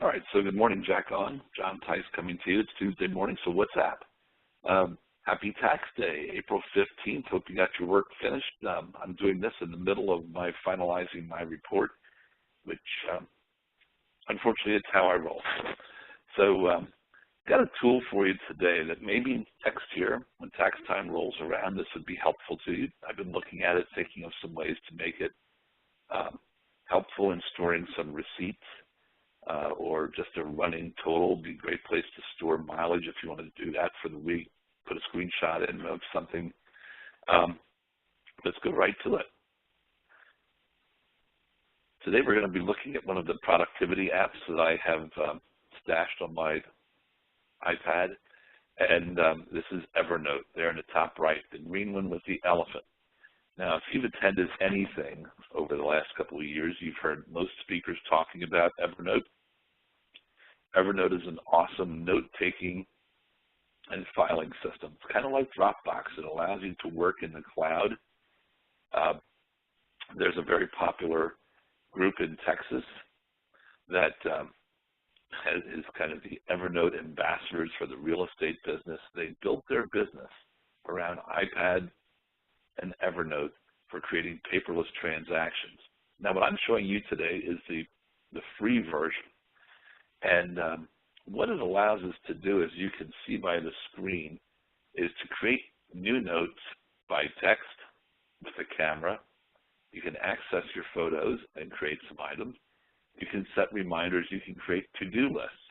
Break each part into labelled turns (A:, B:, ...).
A: All right, so good morning, Jack on. John Tice coming to you. It's Tuesday morning, so what's up? Happy Tax Day, April 15th. Hope you got your work finished. I'm doing this in the middle of my finalizing my report, which unfortunately it's how I roll. So got a tool for you today that maybe next year when tax time rolls around, this would be helpful to you. I've been looking at it, thinking of some ways to make it helpful in storing some receipts. Or just a running total would be a great place to store mileage if you want to do that for the week. Put a screenshot in of something. Let's go right to it. Today we're going to be looking at one of the productivity apps that I have stashed on my iPad, and this is Evernote there in the top right, the green one with the elephant. Now, if you've attended anything over the last couple of years, you've heard most speakers talking about Evernote. Evernote is an awesome note-taking and filing system. It's kind of like Dropbox. It allows you to work in the cloud. There's a very popular group in Texas that is kind of the Evernote ambassadors for the real estate business. They built their business around iPad and Evernote for creating paperless transactions. Now, what I'm showing you today is the free version. And what it allows us to do, as you can see by the screen, is to create new notes by text with a camera. You can access your photos and create some items. You can set reminders. You can create to-do lists.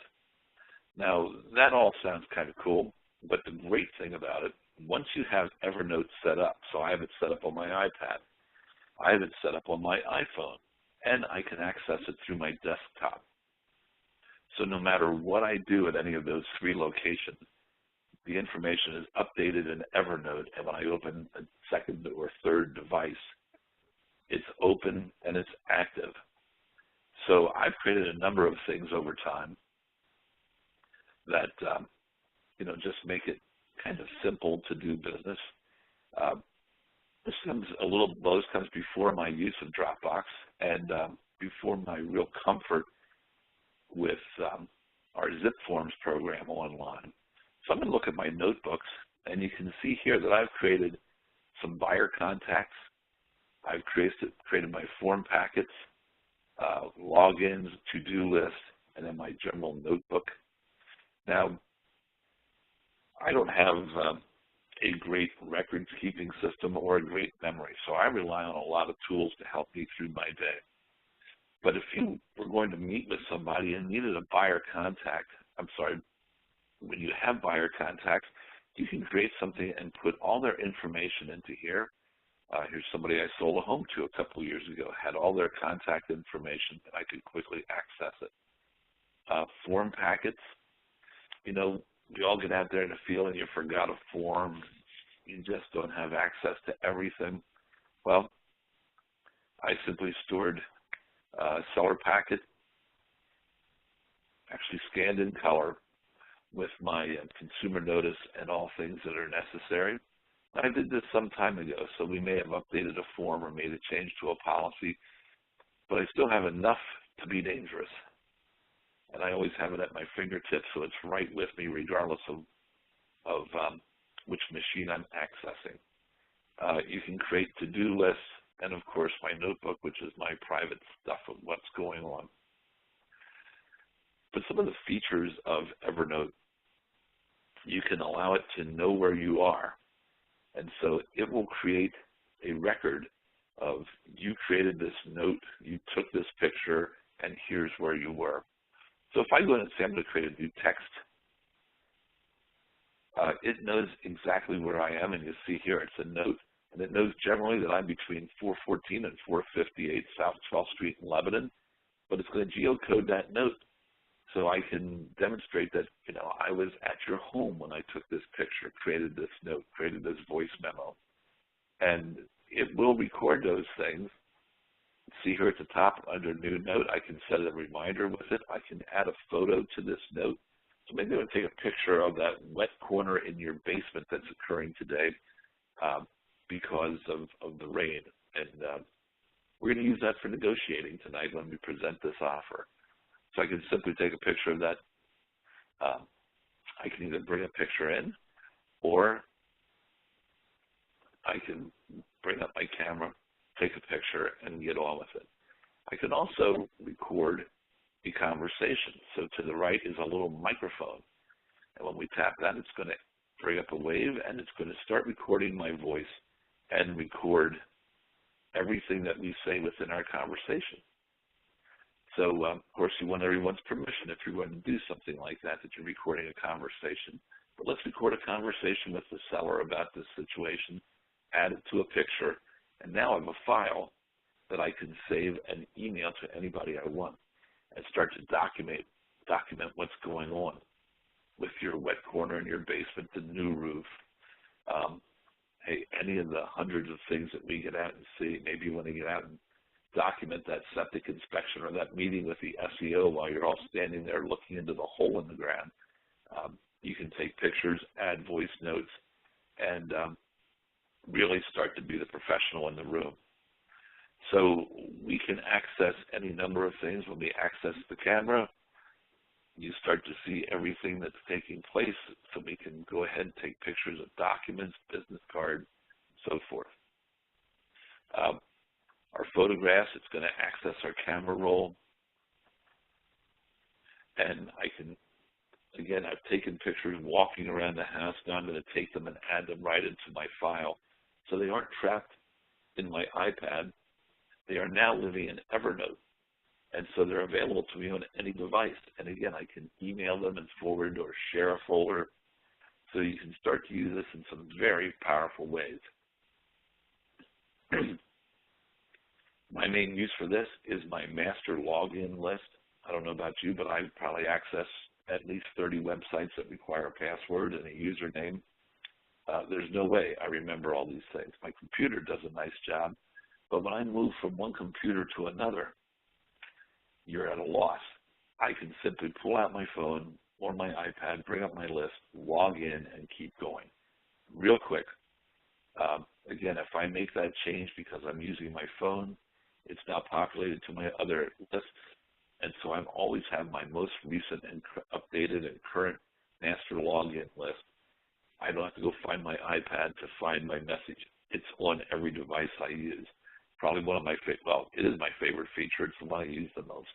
A: Now, that all sounds kind of cool, but the great thing about it, once you have Evernote set up, so I have it set up on my iPad, I have it set up on my iPhone, and I can access it through my desktop. So no matter what I do at any of those three locations, the information is updated in Evernote, and when I open a second or third device, it's open and it's active. So I've created a number of things over time that just make it kind of simple to do business. This comes before my use of Dropbox and before my real comfort with our Zip Forms program online. So I'm going to look at my notebooks, and you can see here that I've created some buyer contacts. I've created my form packets, logins, to-do lists, and then my general notebook. Now, I don't have a great records-keeping system or a great memory, so I rely on a lot of tools to help me through my day. But if you were going to meet with somebody and needed a buyer contact, when you have buyer contacts, you can create something and put all their information into here. Here's somebody I sold a home to a couple of years ago, had all their contact information, and I could quickly access it. Form packets, we all get out there in a field and you forgot a form. You just don't have access to everything. Well, I simply stored a seller packet, actually scanned in color with my consumer notice and all things that are necessary. I did this some time ago, so we may have updated a form or made a change to a policy, but I still have enough to be dangerous. And I always have it at my fingertips, so it's right with me regardless of which machine I'm accessing. You can create to-do lists, and of course my notebook, which is my private stuff of what's going on. But some of the features of Evernote, you can allow it to know where you are. And so it will create a record of you created this note, you took this picture, and here's where you were. So if I go in and say I'm going to create a new text, it knows exactly where I am, and you see here it's a note, and it knows generally that I'm between 414 and 458 South 12th Street in Lebanon, but it's going to geocode that note so I can demonstrate that, I was at your home when I took this picture, created this note, created this voice memo, and it will record those things. See here at the top under new note, I can set a reminder with it. I can add a photo to this note. So maybe I would take a picture of that wet corner in your basement that's occurring today because of the rain. And we're going to use that for negotiating tonight when we present this offer. So I can simply take a picture of that. I can either bring a picture in, or I can bring up my camera, take a picture, and get on with it. I can also record a conversation. So to the right is a little microphone. And when we tap that, it's going to bring up a wave, and it's going to start recording my voice and record everything that we say within our conversation. So, of course, you want everyone's permission if you're going to do something like that, that you're recording a conversation. But let's record a conversation with the seller about this situation, add it to a picture, and now I have a file that I can save and email to anybody I want and start to document what's going on with your wet corner in your basement, the new roof, hey, any of the hundreds of things that we get out and see. Maybe you want to get out and document that septic inspection or that meeting with the SEO while you're all standing there looking into the hole in the ground. You can take pictures, add voice notes, and really start to be the professional in the room. So we can access any number of things. When we access the camera, you start to see everything that's taking place, so we can go ahead and take pictures of documents, business cards, so forth. Our photographs, it's going to access our camera roll. And I can, again, I've taken pictures walking around the house. Now I'm going to take them and add them right into my file. So they aren't trapped in my iPad. They are now living in Evernote. And so they're available to me on any device. And again, I can email them and forward or share a folder. So you can start to use this in some very powerful ways. My main use for this is my master login list. I don't know about you, but I probably access at least 30 websites that require a password and a username. There's no way I remember all these things. My computer does a nice job, but when I move from one computer to another, you're at a loss. I can simply pull out my phone or my iPad, bring up my list, log in, and keep going real quick. Again, if I make that change because I'm using my phone, it's now populated to my other lists, and so I always have my most recent and updated and current master login list. I don't have to go find my iPad to find my message. It's on every device I use. Probably one of my favorite, well, it is my favorite feature. It's the one I use the most.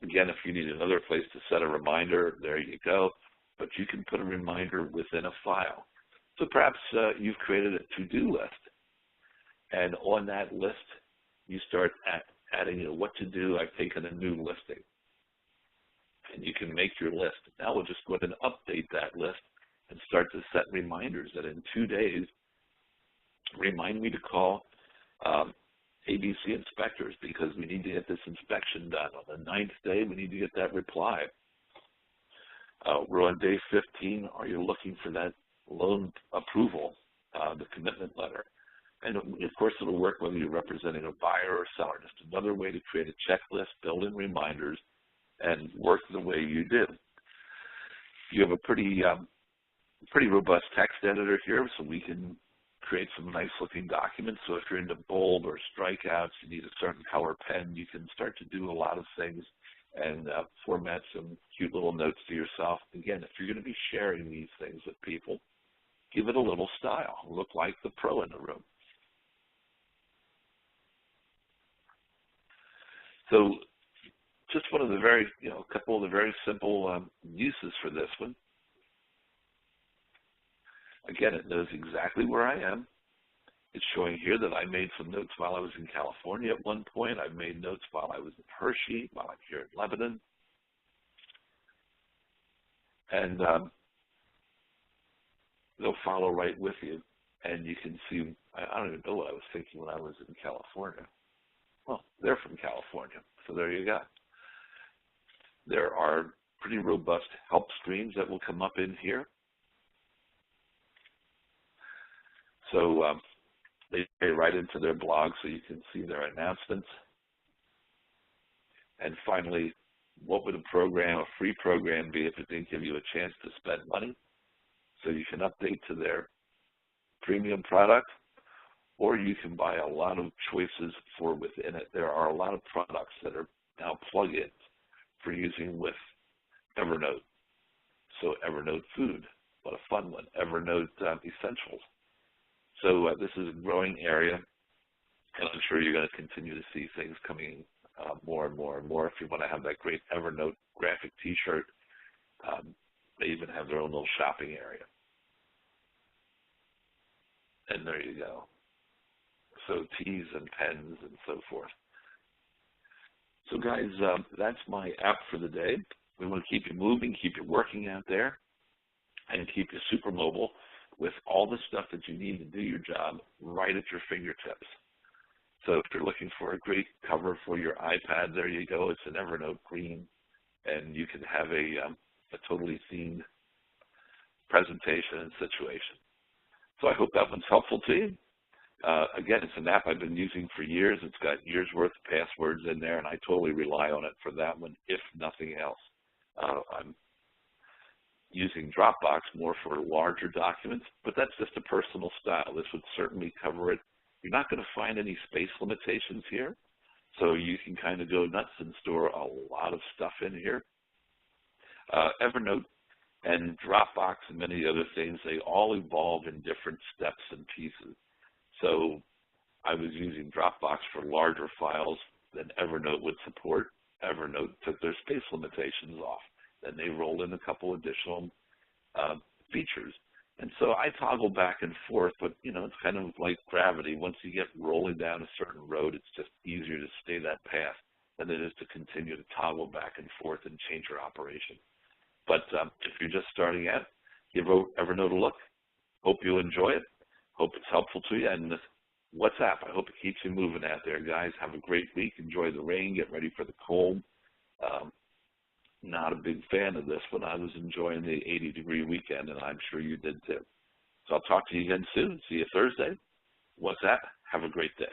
A: Again, if you need another place to set a reminder, there you go. But you can put a reminder within a file. So perhaps you've created a to-do list. And on that list, you start adding what to do. I've taken a new listing. And you can make your list. Now we'll just go ahead and update that list and start to set reminders that in 2 days, remind me to call ABC inspectors because we need to get this inspection done. On the 9th day, we need to get that reply. We're on day 15. Are you looking for that loan approval, the commitment letter? And of course, it'll work whether you're representing a buyer or seller. Just another way to create a checklist, build in reminders, and work the way you do. You have a pretty robust text editor here, so we can create some nice looking documents. So if you're into bold or strikeouts, you need a certain color pen, you can start to do a lot of things and format some cute little notes to yourself. Again, if you're going to be sharing these things with people, give it a little style. Look like the pro in the room. So just one of the very, a couple of the very simple uses for this one. Again, it knows exactly where I am. It's showing here that I made some notes while I was in California at one point. I've made notes while I was in Hershey, while I'm here in Lebanon. And they'll follow right with you. And you can see, I don't even know what I was thinking when I was in California. Well, they're from California, so there you go. There are pretty robust help screens that will come up in here. So they pay right into their blog so you can see their announcements. And finally, what would a free program be if it didn't give you a chance to spend money? So you can update to their premium product, or you can buy a lot of choices for within it. There are a lot of products that are now plugins for using with Evernote. So Evernote Food, what a fun one. Evernote Essentials. So this is a growing area, and I'm sure you're going to continue to see things coming more and more and more. If you want to have that great Evernote graphic T-shirt, they even have their own little shopping area. And there you go. So teas and pens and so forth. So guys, that's my app for the day. We want to keep you moving, keep you working out there, and keep you super mobile with all the stuff that you need to do your job right at your fingertips. So if you're looking for a great cover for your iPad, there you go. It's an Evernote green, and you can have a totally themed presentation and situation. So I hope that one's helpful to you. Again, it's an app I've been using for years. It's got years' worth of passwords in there, and I totally rely on it for that one, if nothing else. I'm using Dropbox more for larger documents, but that's just a personal style. This would certainly cover it. You're not going to find any space limitations here, so you can kind of go nuts and store a lot of stuff in here. Evernote and Dropbox and many other things, they all evolve in different steps and pieces. So I was using Dropbox for larger files than Evernote would support. Evernote took their space limitations off. Then they rolled in a couple additional features. And so I toggle back and forth, but, you know, it's kind of like gravity. Once you get rolling down a certain road, it's just easier to stay that path than it is to continue to toggle back and forth and change your operation. But if you're just starting out, give Evernote a look. Hope you enjoy it. Hope it's helpful to you. And WhatsApp, I hope it keeps you moving out there, guys. Have a great week. Enjoy the rain. Get ready for the cold. Not a big fan of this, but I was enjoying the 80-degree weekend, and I'm sure you did too. So I'll talk to you again soon. See you Thursday. WhatsApp. Have a great day.